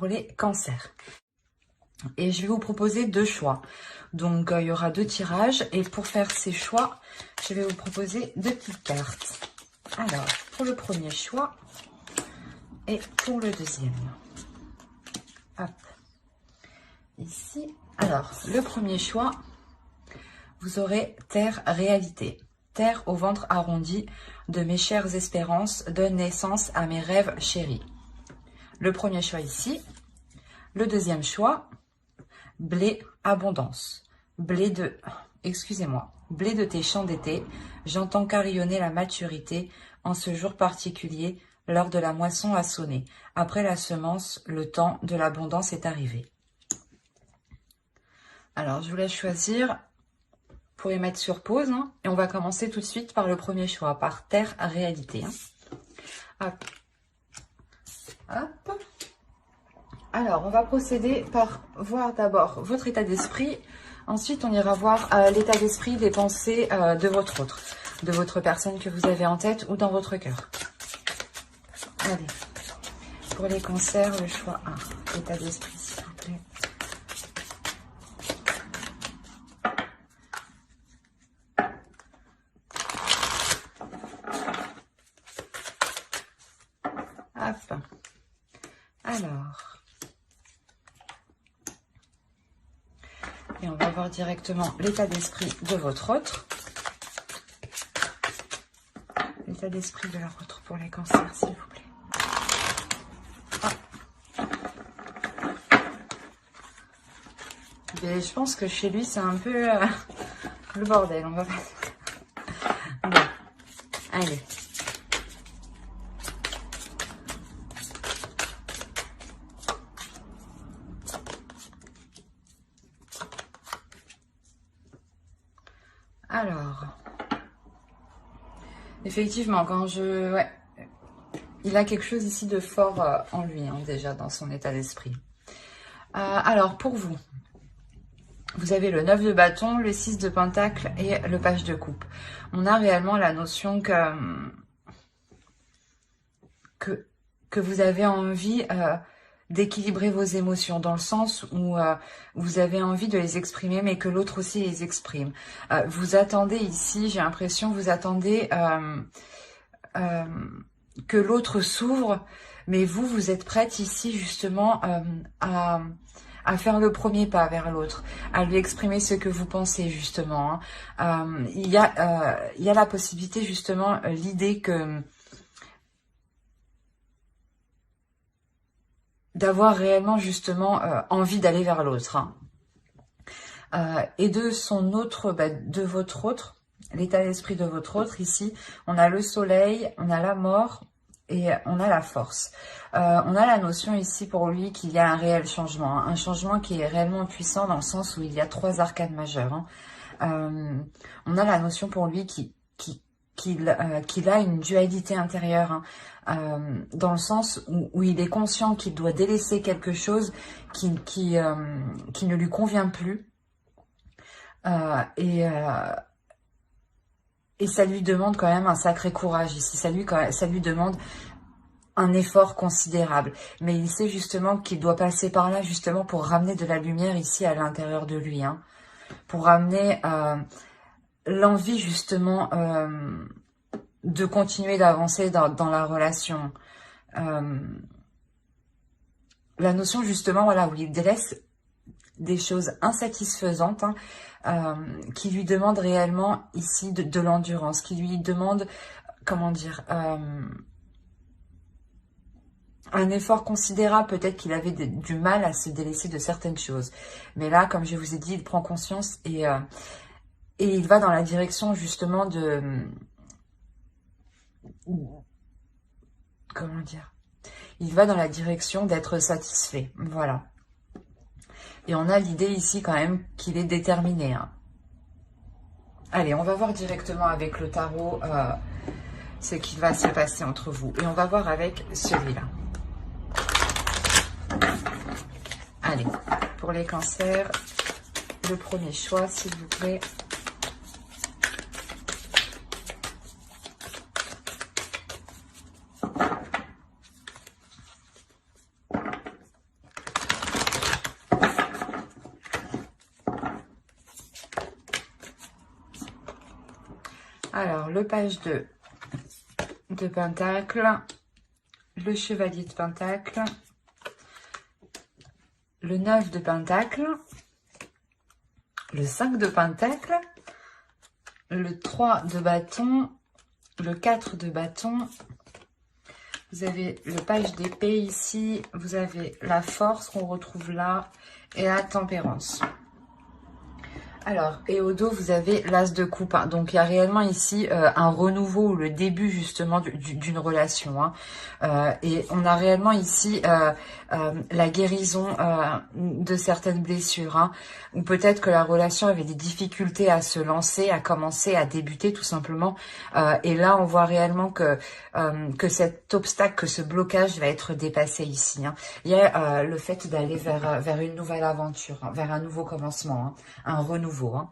pour les cancers. Et je vais vous proposer 2 choix. Donc, il y aura 2 tirages. Et pour faire ces choix, je vais vous proposer 2 petites cartes. Alors, pour le premier choix et pour le deuxième. Hop. Ici. Alors, le premier choix, vous aurez Terre Réalité. Terre au ventre arrondi de mes chères espérances donne naissance à mes rêves chéris. Le premier choix ici. Le deuxième choix, blé abondance. Blé de, excusez-moi, blé de tes champs d'été, j'entends carillonner la maturité en ce jour particulier, l'heure de la moisson a sonné. Après la semence, le temps de l'abondance est arrivé. Alors, je vous laisse choisir. Vous pourrez mettre sur pause, hein, et on va commencer tout de suite par le premier choix, par Terre Réalité. Hein. Hop. Hop. Alors, on va procéder par voir d'abord votre état d'esprit. Ensuite, on ira voir l'état d'esprit des pensées de votre autre, de votre personne que vous avez en tête ou dans votre cœur. Allez, pour les cancers, le choix 1. État d'esprit, s'il vous plaît. Hop. Alors... Et on va voir directement l'état d'esprit de votre autre. L'état d'esprit de leur autre pour les cancers, s'il vous plaît. Ah. Et je pense que chez lui, c'est un peu le bordel. On va pas... Bon, allez. Alors, effectivement, quand je... Ouais, il a quelque chose ici de fort en lui, hein, déjà, dans son état d'esprit. Alors, pour vous, vous avez le 9 de bâton, le 6 de pentacle et le page de coupe. On a réellement la notion que vous avez envie... d'équilibrer vos émotions, dans le sens où vous avez envie de les exprimer, mais que l'autre aussi les exprime. Vous attendez ici, j'ai l'impression, vous attendez que l'autre s'ouvre, mais vous êtes prête ici justement à faire le premier pas vers l'autre, à lui exprimer ce que vous pensez justement. Hein. Il y a la possibilité justement, l'idée que... d'avoir réellement justement envie d'aller vers l'autre. Hein. Et de son autre, de votre autre, l'état d'esprit de votre autre, ici, on a le soleil, on a la mort et on a la force. On a la notion ici pour lui qu'il y a un réel changement, hein, un changement qui est réellement puissant dans le sens où il y a 3 arcanes majeures. Hein. On a la notion pour lui qu'il a une dualité intérieure, hein, dans le sens où il est conscient qu'il doit délaisser quelque chose qui ne lui convient plus. Et ça lui demande quand même un sacré courage ici. Ça lui demande un effort considérable. Mais il sait justement qu'il doit passer par là justement pour ramener de la lumière ici à l'intérieur de lui. Hein, pour ramener... l'envie justement de continuer d'avancer dans la relation. La notion justement, voilà, où il délaisse des choses insatisfaisantes, hein, qui lui demandent réellement ici de l'endurance, qui lui demandent, comment dire, un effort considérable. Peut-être qu'il avait du mal à se délaisser de certaines choses. Mais là, comme je vous ai dit, il prend conscience et il va dans la direction justement de... Comment dire? Il va dans la direction d'être satisfait. Voilà. Et on a l'idée ici quand même qu'il est déterminé. Hein. Allez, on va voir directement avec le tarot ce qui va se passer entre vous. Et on va voir avec celui-là. Allez, pour les cancers, le premier choix, s'il vous plaît. Alors, le page de Pentacle, le chevalier de Pentacle, le 9 de Pentacle, le 5 de Pentacle, le 3 de bâton, le 4 de bâton, vous avez le page d'épée ici, vous avez la force qu'on retrouve là et la tempérance. Alors, et au dos, vous avez l'as de coupe. Hein. Donc, il y a réellement ici un renouveau ou le début justement d'une relation. Hein. Et on a réellement ici la guérison de certaines blessures. Hein. Ou peut-être que la relation avait des difficultés à se lancer, à commencer, à débuter tout simplement. Et là, on voit réellement que cet obstacle, que ce blocage va être dépassé ici. Hein. Il y a le fait d'aller vers une nouvelle aventure, hein, vers un nouveau commencement, hein, un renouveau. Hein.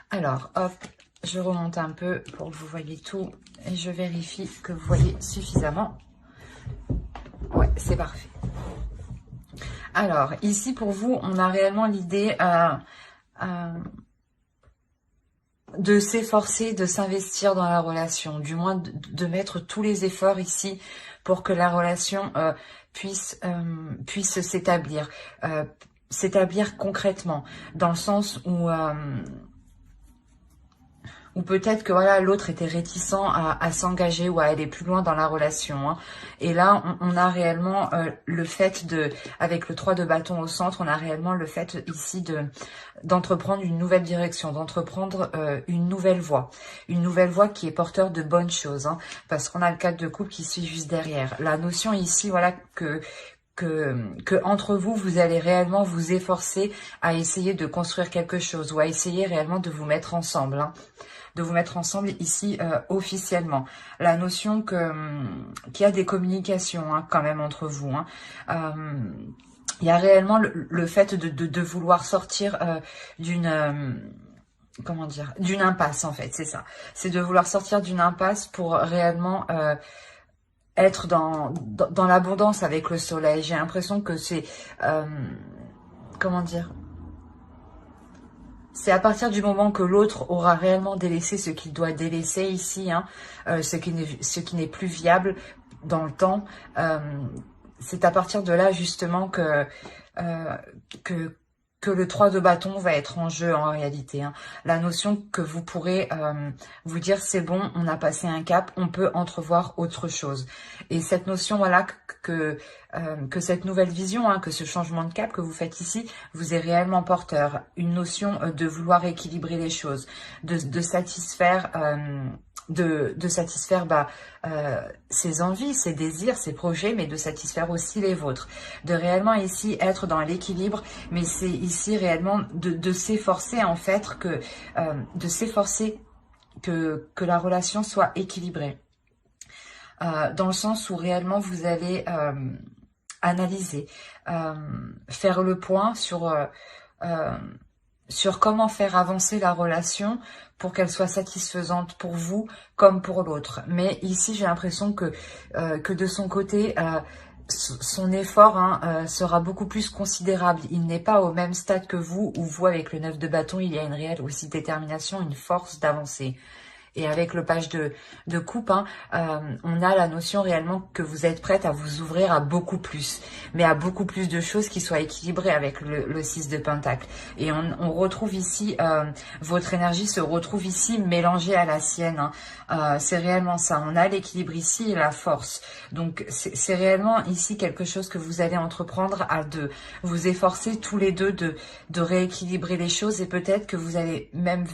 Alors, hop, je remonte un peu pour que vous voyez tout et je vérifie que vous voyez suffisamment. Ouais, c'est parfait. Alors, ici pour vous, on a réellement l'idée de s'efforcer, de s'investir dans la relation, du moins de mettre tous les efforts ici pour que la relation puisse s'établir. S'établir concrètement, dans le sens où peut-être que voilà l'autre était réticent à s'engager ou à aller plus loin dans la relation. Hein. Et là, on a réellement le fait avec le 3 de bâton au centre, on a réellement le fait ici d'entreprendre une nouvelle direction, d'entreprendre une nouvelle voie qui est porteur de bonnes choses. Hein, parce qu'on a le 4 de coupe qui suit juste derrière. La notion ici, voilà, que entre vous, vous allez réellement vous efforcer à essayer de construire quelque chose ou à essayer réellement de vous mettre ensemble, hein, de vous mettre ensemble ici officiellement. La notion qu'il y a des communications hein, quand même entre vous. Hein. Il y a réellement le fait de vouloir sortir d'une... comment dire, d'une impasse en fait, c'est ça. C'est de vouloir sortir d'une impasse pour réellement... être dans l'abondance avec le soleil. J'ai l'impression que c'est... comment dire, c'est à partir du moment que l'autre aura réellement délaissé ce qu'il doit délaisser ici, hein, ce qui n'est plus viable dans le temps, c'est à partir de là justement que le 3 de bâton va être en jeu en réalité. Hein. La notion que vous pourrez vous dire c'est bon, on a passé un cap, on peut entrevoir autre chose. Et cette notion, voilà, que cette nouvelle vision, hein, que ce changement de cap que vous faites ici, vous est réellement porteur. Une notion de vouloir équilibrer les choses, de satisfaire... de satisfaire ses envies, ses désirs, ses projets, mais de satisfaire aussi les vôtres. De réellement ici être dans l'équilibre, mais c'est ici réellement de s'efforcer en fait de s'efforcer que la relation soit équilibrée. Dans le sens où réellement vous allez analyser, faire le point sur comment faire avancer la relation pour qu'elle soit satisfaisante pour vous comme pour l'autre. Mais ici, j'ai l'impression que de son côté, son effort hein, sera beaucoup plus considérable. Il n'est pas au même stade que vous, où vous, avec le 9 de bâton, il y a une réelle aussi détermination, une force d'avancer. Et avec le page de coupe, hein, on a la notion réellement que vous êtes prête à vous ouvrir à beaucoup plus. Mais à beaucoup plus de choses qui soient équilibrées avec le 6 de pentacle. Et on retrouve ici, votre énergie se retrouve ici mélangée à la sienne. Hein. C'est réellement ça. On a l'équilibre ici et la force. Donc c'est réellement ici quelque chose que vous allez entreprendre à vous efforcer tous les deux de rééquilibrer les choses. Et peut-être que vous allez même...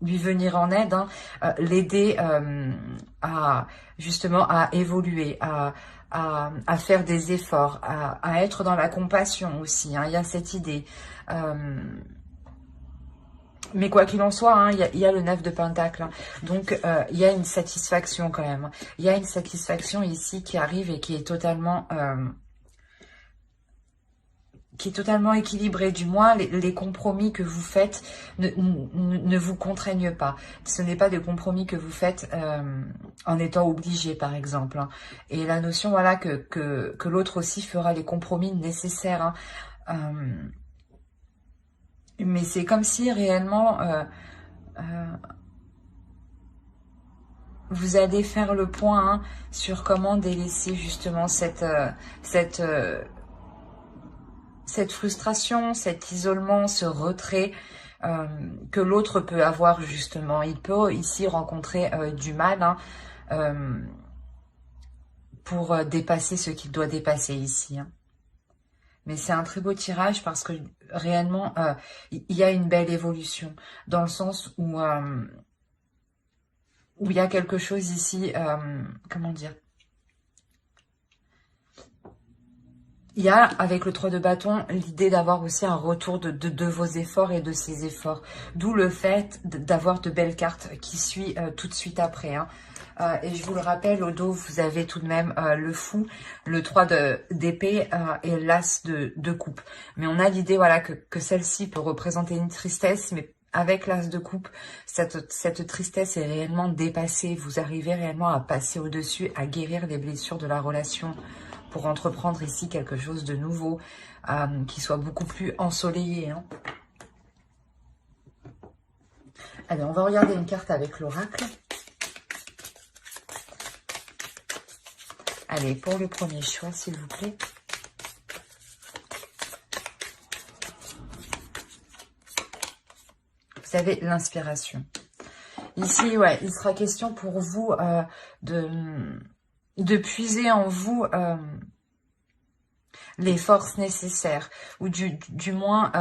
lui venir en aide, hein, l'aider justement à évoluer, à faire des efforts, à être dans la compassion aussi. Hein, il y a cette idée. Mais quoi qu'il en soit, hein, il y a le 9 de pentacle. Hein, donc, il y a une satisfaction quand même. Il y a une satisfaction ici qui arrive et qui est totalement... équilibré. Du moins, les compromis que vous faites ne vous contraignent pas. Ce n'est pas des compromis que vous faites en étant obligé, par exemple. Hein. Et la notion, voilà, que l'autre aussi fera les compromis nécessaires. Hein. Mais c'est comme si réellement... vous allez faire le point hein, sur comment délaisser justement cette frustration, cet isolement, ce retrait que l'autre peut avoir justement. Il peut ici rencontrer du mal hein, pour dépasser ce qu'il doit dépasser ici. Hein. Mais c'est un très beau tirage parce que réellement, il y a une belle évolution dans le sens où il y a quelque chose ici, comment dire, il y a, avec le 3 de bâton, l'idée d'avoir aussi un retour de vos efforts et de ces efforts. D'où le fait d'avoir de belles cartes qui suivent tout de suite après. Hein. Et je vous le rappelle, au dos, vous avez tout de même le fou, le 3 d'épée et l'as de coupe. Mais on a l'idée voilà, que celle-ci peut représenter une tristesse, mais avec l'as de coupe, cette tristesse est réellement dépassée. Vous arrivez réellement à passer au-dessus, à guérir les blessures de la relation pour entreprendre ici quelque chose de nouveau, qui soit beaucoup plus ensoleillé. Hein. Allez, on va regarder une carte avec l'oracle. Allez, pour le premier choix, s'il vous plaît. Vous avez l'inspiration. Ici, ouais, il sera question pour vous de puiser en vous les forces nécessaires, ou du moins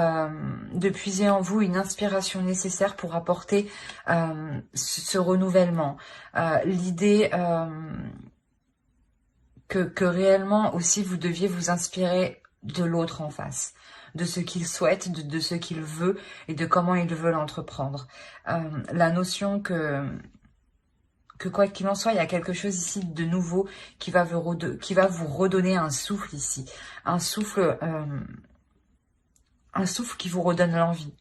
de puiser en vous une inspiration nécessaire pour apporter ce renouvellement. L'idée que réellement aussi vous deviez vous inspirer de l'autre en face, de ce qu'il souhaite, de ce qu'il veut et de comment il veut l'entreprendre. La notion que quoi qu'il en soit, il y a quelque chose ici de nouveau qui va vous redonner un souffle ici. Un souffle qui vous redonne l'envie.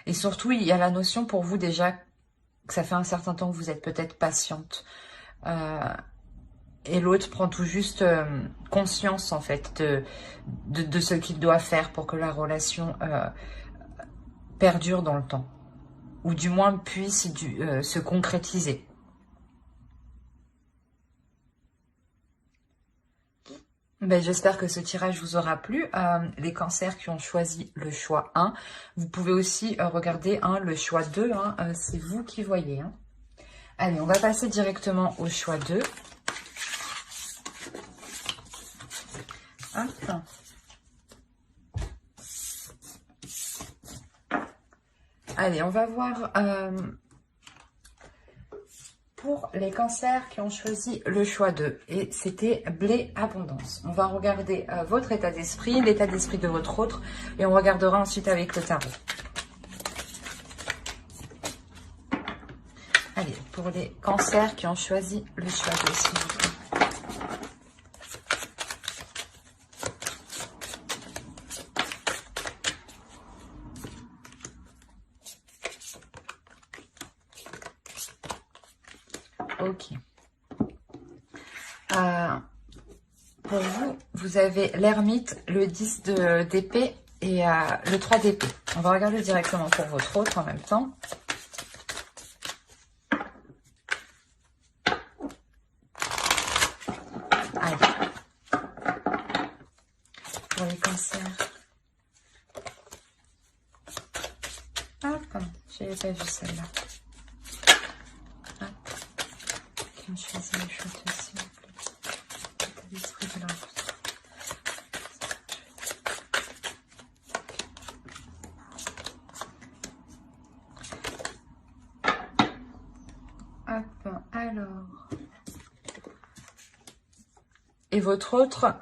Et surtout, il y a la notion pour vous déjà que ça fait un certain temps que vous êtes peut-être patiente. Et l'autre prend tout juste conscience en fait de ce qu'il doit faire pour que la relation perdure dans le temps. Ou du moins puisse se concrétiser. Ben, j'espère que ce tirage vous aura plu. Les cancers qui ont choisi le choix 1, vous pouvez aussi regarder le choix 2, c'est vous qui voyez. Hein. Allez, on va passer directement au choix 2. Hop. Allez, on va voir pour les cancers qui ont choisi le choix 2. Et c'était blé abondance. On va regarder votre état d'esprit, l'état d'esprit de votre autre. Et on regardera ensuite avec le tarot. Allez, pour les cancers qui ont choisi le choix 2, s'il vous plaît. Ok. Pour vous, vous avez l'ermite, le 10 d'épée et le 3 d'épée. On va regarder directement pour votre autre en même temps. Allez. Pour les cancers. Hop, je n'avais pas vu celle-là. Qui ont choisi le choix de s'il vous plaît. L'état d'esprit de leur Hop, alors. Et votre autre,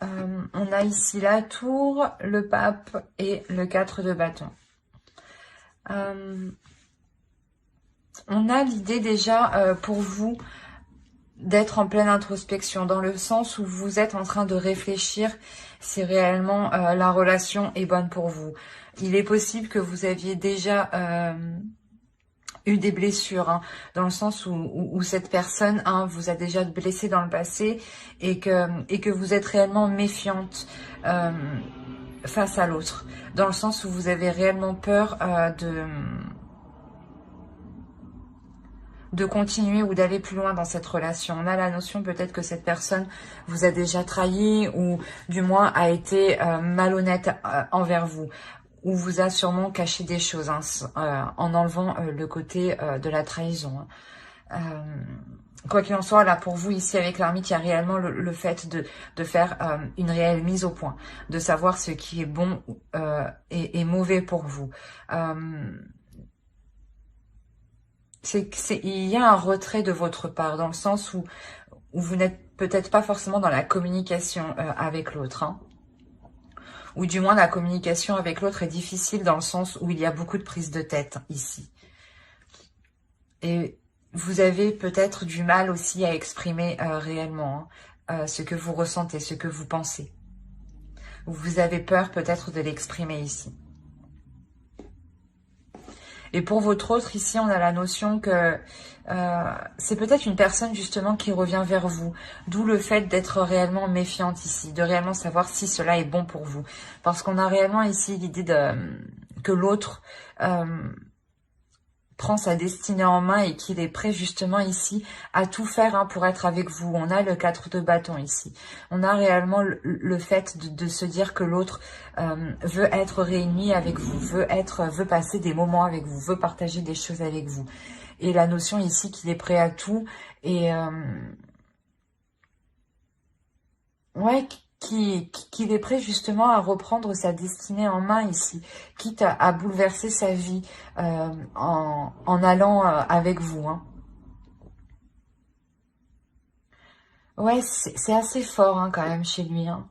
on a ici la tour, le pape et le 4 de bâton. On a l'idée déjà pour vous d'être en pleine introspection, dans le sens où vous êtes en train de réfléchir si réellement la relation est bonne pour vous. Il est possible que vous aviez déjà eu des blessures, dans le sens où cette personne vous a déjà blessé dans le passé et que vous êtes réellement méfiante face à l'autre, dans le sens où vous avez réellement peur de continuer ou d'aller plus loin dans cette relation. On a la notion peut-être que cette personne vous a déjà trahi ou du moins a été malhonnête envers vous, ou vous a sûrement caché des choses en enlevant le côté de la trahison. Quoi qu'il en soit, là pour vous ici avec l'ermite, il y a réellement le fait de faire une réelle mise au point, de savoir ce qui est bon et mauvais pour vous. Il y a un retrait de votre part, dans le sens où vous n'êtes peut-être pas forcément dans la communication avec l'autre. Hein. Ou du moins, la communication avec l'autre est difficile dans le sens où il y a beaucoup de prise de tête ici. Et vous avez peut-être du mal aussi à exprimer réellement ce que vous ressentez, ce que vous pensez. Vous avez peur peut-être de l'exprimer ici. Et pour votre autre, ici, on a la notion que c'est peut-être une personne justement qui revient vers vous. D'où le fait d'être réellement méfiante ici, de réellement savoir si cela est bon pour vous. Parce qu'on a réellement ici l'idée que l'autre prend sa destinée en main et qu'il est prêt justement ici à tout faire pour être avec vous. On a le 4 de bâton ici. On a réellement le fait de se dire que l'autre veut être réuni avec vous, veut passer des moments avec vous, veut partager des choses avec vous. Et la notion ici qu'il est prêt à tout et ouais, qu'il est prêt justement à reprendre sa destinée en main ici, quitte à bouleverser sa vie en allant avec vous. Hein. Ouais, c'est assez fort quand même chez lui. Hein.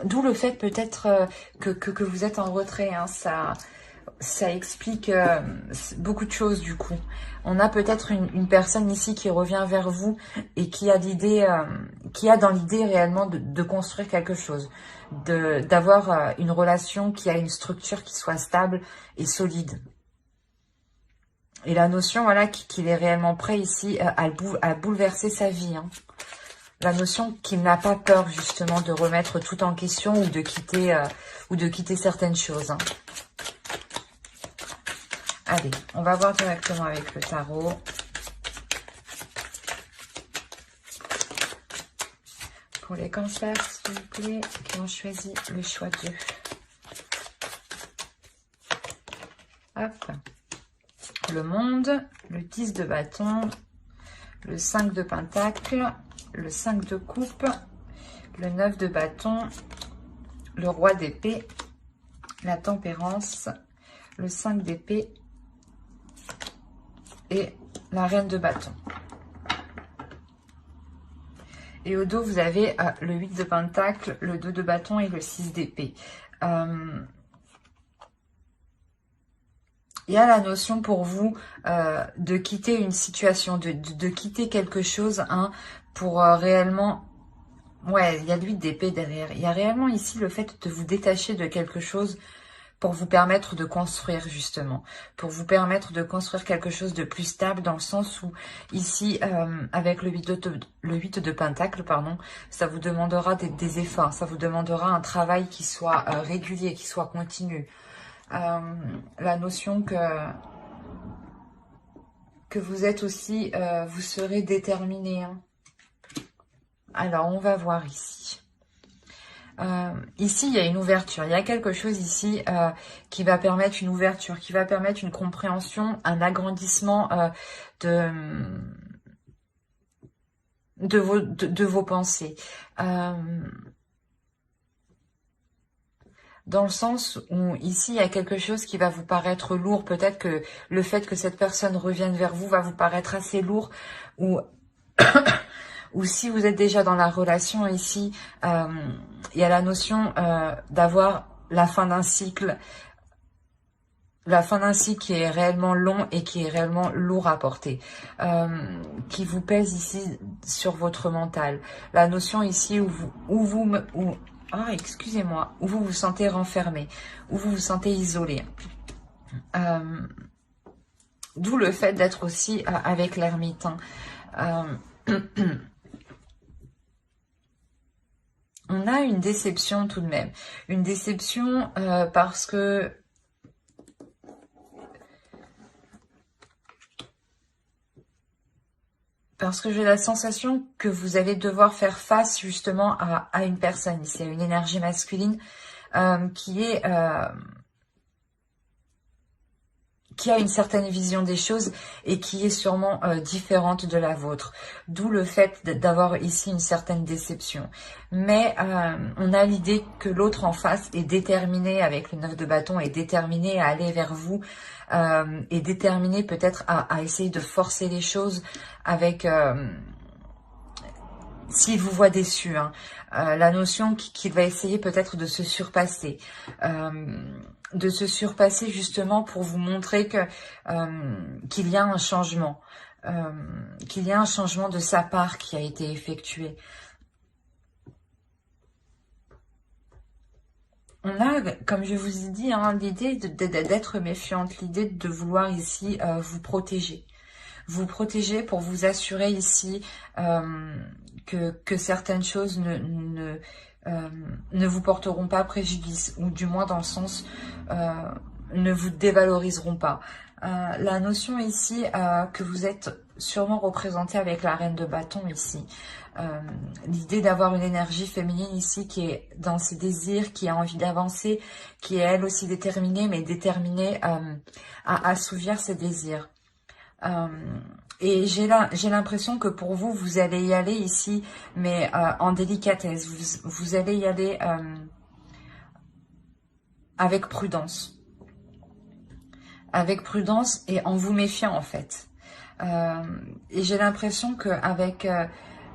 D'où le fait peut-être que vous êtes en retrait. Hein. Ça explique beaucoup de choses du coup. On a peut-être une personne ici qui revient vers vous et qui a l'idée, qui a dans l'idée réellement de construire quelque chose, d'avoir une relation qui a une structure qui soit stable et solide. Et la notion, voilà, qu'il est réellement prêt ici à bouleverser sa vie. Hein. La notion qu'il n'a pas peur justement de remettre tout en question ou de quitter certaines choses. Hein. Allez, on va voir directement avec le tarot. Pour les cancers, s'il vous plaît, qui ont choisi le choix 2. Hop. Le monde, le 10 de bâton, le 5 de pentacle, le 5 de coupe, le 9 de bâton, le roi d'épée, la tempérance, le 5 d'épée, et la reine de bâton. Et au dos, vous avez le 8 de pentacle, le 2 de bâton et le 6 d'épée. Il y a la notion pour vous de quitter une situation, de quitter quelque chose pour réellement... Ouais, il y a le 8 d'épée derrière. Il y a réellement ici le fait de vous détacher de quelque chose pour vous permettre de construire justement, pour vous permettre de construire quelque chose de plus stable dans le sens où ici, avec le 8 de pentacle, pardon, ça vous demandera des efforts, ça vous demandera un travail qui soit régulier, qui soit continu. La notion que vous êtes aussi, vous serez déterminé. Hein. Alors, on va voir ici. Ici, il y a une ouverture. Il y a quelque chose ici qui va permettre une ouverture, qui va permettre une compréhension, un agrandissement de vos pensées. Dans le sens où ici, il y a quelque chose qui va vous paraître lourd. Peut-être que le fait que cette personne revienne vers vous va vous paraître assez lourd ou... ou si vous êtes déjà dans la relation ici, il y a la notion d'avoir la fin d'un cycle qui est réellement long et qui est réellement lourd à porter, qui vous pèse ici sur votre mental. La notion ici où vous vous sentez renfermé, où vous vous sentez isolé. D'où le fait d'être aussi avec l'ermite. On a une déception tout de même. Une déception parce que Parce que j'ai la sensation que vous allez devoir faire face justement à une personne. C'est une énergie masculine qui a une certaine vision des choses et qui est sûrement différente de la vôtre. D'où le fait d'avoir ici une certaine déception. Mais on a l'idée que l'autre en face est déterminé, avec le 9 de bâton, est déterminé à aller vers vous, est déterminé peut-être à essayer de forcer les choses avec... s'il vous voit déçu, hein, la notion qu'il va essayer peut-être de se surpasser. Justement pour vous montrer que qu'il y a un changement, qu'il y a un changement de sa part qui a été effectué. On a, comme je vous ai dit, hein, l'idée d'être méfiante, l'idée de vouloir ici vous protéger. Vous protéger pour vous assurer ici que certaines choses ne vous porteront pas préjudice, ou du moins dans le sens ne vous dévaloriseront pas. La notion ici que vous êtes sûrement représenté avec la reine de bâton ici. L'idée d'avoir une énergie féminine ici qui est dans ses désirs, qui a envie d'avancer, qui est elle aussi déterminée, mais déterminée à assouvir ses désirs. Et j'ai l'impression que pour vous, vous allez y aller ici, mais en délicatesse. Vous allez y aller avec prudence. Avec prudence et en vous méfiant en fait. Et j'ai l'impression qu'avec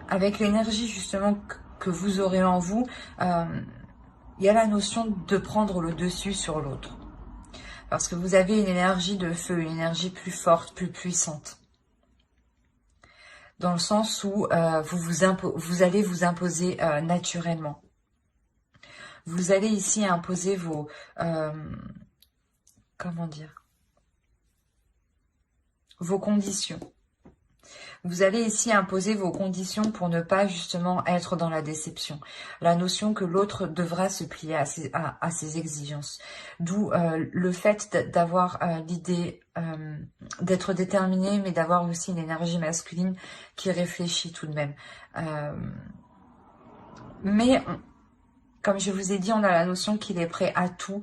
avec l'énergie justement que vous aurez en vous, il y a la notion de prendre le dessus sur l'autre. Parce que vous avez une énergie de feu, une énergie plus forte, plus puissante. Dans le sens où vous allez vous imposer naturellement. Vous allez ici imposer vos... comment dire, vos conditions. Vous allez ici imposer vos conditions pour ne pas justement être dans la déception. La notion que l'autre devra se plier à ses exigences. D'où le fait d'avoir l'idée d'être déterminé, mais d'avoir aussi une énergie masculine qui réfléchit tout de même. Comme je vous ai dit, on a la notion qu'il est prêt à tout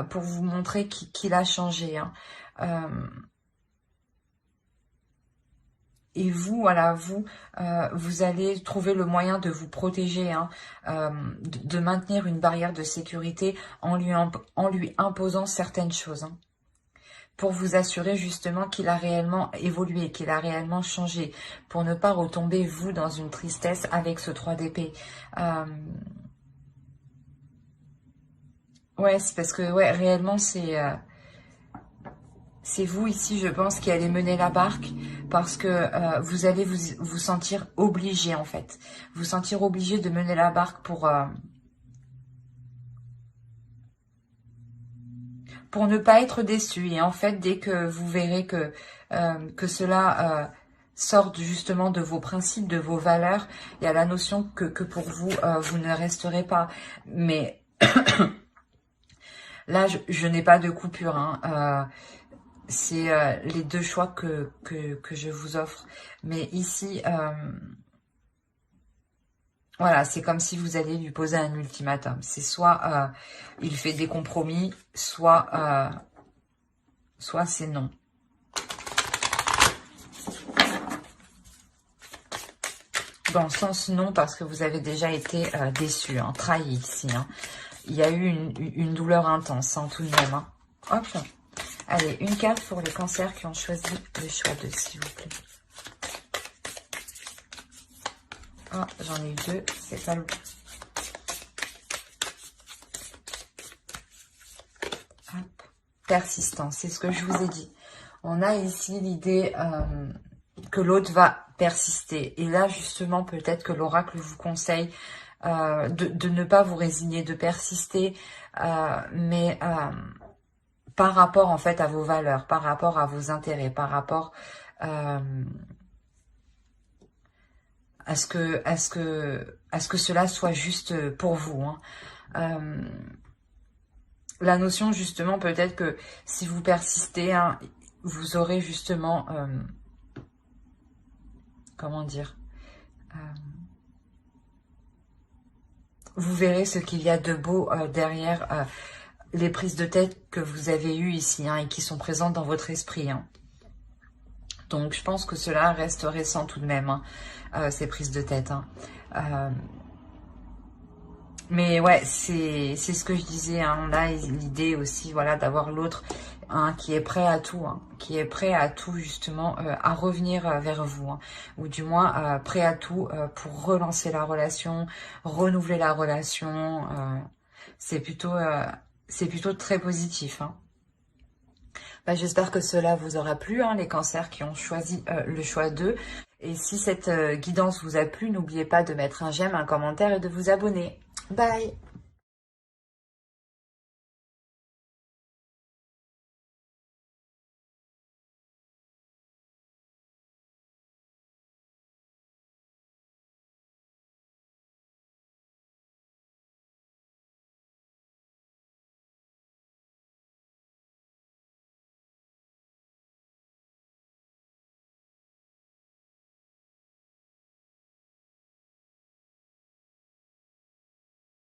pour vous montrer qu'il a changé. Hein. Et vous, voilà, vous allez trouver le moyen de vous protéger, hein, de maintenir une barrière de sécurité en lui imposant certaines choses. Hein, pour vous assurer justement qu'il a réellement évolué, qu'il a réellement changé, pour ne pas retomber, vous, dans une tristesse avec ce 3 d'épée. Ouais, c'est parce que, ouais, réellement, c'est vous ici, je pense, qui allez mener la barque parce que vous allez vous sentir obligé, en fait. Vous sentir obligé de mener la barque pour ne pas être déçu. Et en fait, dès que vous verrez que cela sort justement de vos principes, de vos valeurs, il y a la notion que pour vous, vous ne resterez pas. Mais là, je n'ai pas de coupure, hein. C'est les deux choix que je vous offre. Mais ici, voilà, c'est comme si vous alliez lui poser un ultimatum. C'est soit il fait des compromis, soit c'est non. Dans le sens non, parce que vous avez déjà été déçu, hein, trahi ici. Hein. Il y a eu une douleur intense, hein, tout de même. Hein. Hop. Allez, une carte pour les cancers qui ont choisi le choix de, s'il vous plaît. Ah, j'en ai eu deux, c'est pas le... Hop. Persistance, c'est ce que je vous ai dit. On a ici l'idée que l'autre va persister. Et là, justement, peut-être que l'oracle vous conseille de ne pas vous résigner, de persister, mais... par rapport en fait à vos valeurs, par rapport à vos intérêts, par rapport à ce que cela soit juste pour vous. Hein. La notion justement peut-être que si vous persistez, hein, vous aurez justement comment dire, vous verrez ce qu'il y a de beau derrière les prises de tête que vous avez eues ici, hein, et qui sont présentes dans votre esprit, hein. Donc, je pense que cela reste récent tout de même, hein, ces prises de tête, hein. Mais ouais, c'est ce que je disais, hein. On a l'idée aussi, voilà, d'avoir l'autre, hein, qui est prêt à tout, hein, qui est prêt à tout justement, à revenir vers vous, hein, ou du moins prêt à tout pour relancer la relation, renouveler la relation. C'est plutôt très positif, hein. Bah, j'espère que cela vous aura plu, hein, les cancers qui ont choisi le choix d'eux. Et si cette guidance vous a plu, n'oubliez pas de mettre un j'aime, un commentaire et de vous abonner. Bye!